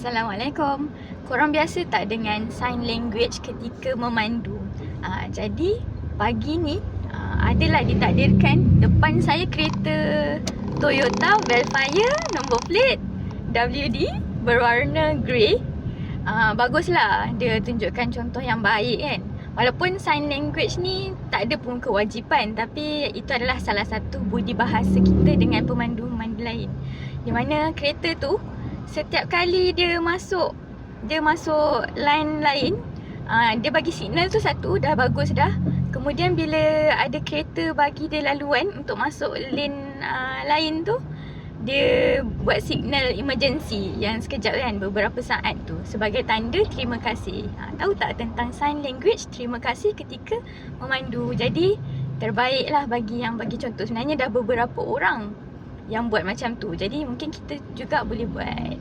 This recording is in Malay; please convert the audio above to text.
Assalamualaikum. Korang biasa tak dengan sign language ketika memandu? Jadi pagi ni adalah ditakdirkan depan saya kereta Toyota Velfire nombor plate WD berwarna grey. Baguslah dia tunjukkan contoh yang baik kan. Walaupun sign language ni tak ada pun kewajipan, tapi itu adalah salah satu budi bahasa kita dengan pemandu-pemandu lain. Di mana kereta tu setiap kali dia masuk line lain, dia bagi signal tu satu, dah bagus dah. Kemudian bila ada kereta bagi dia laluan untuk masuk lane lain tu, dia buat signal emergency yang sekejap kan, beberapa saat tu, sebagai tanda terima kasih. Tahu tak tentang sign language terima kasih ketika memandu? Jadi terbaiklah bagi yang bagi contoh. Sebenarnya dah beberapa orang yang buat macam tu, jadi mungkin kita juga boleh buat.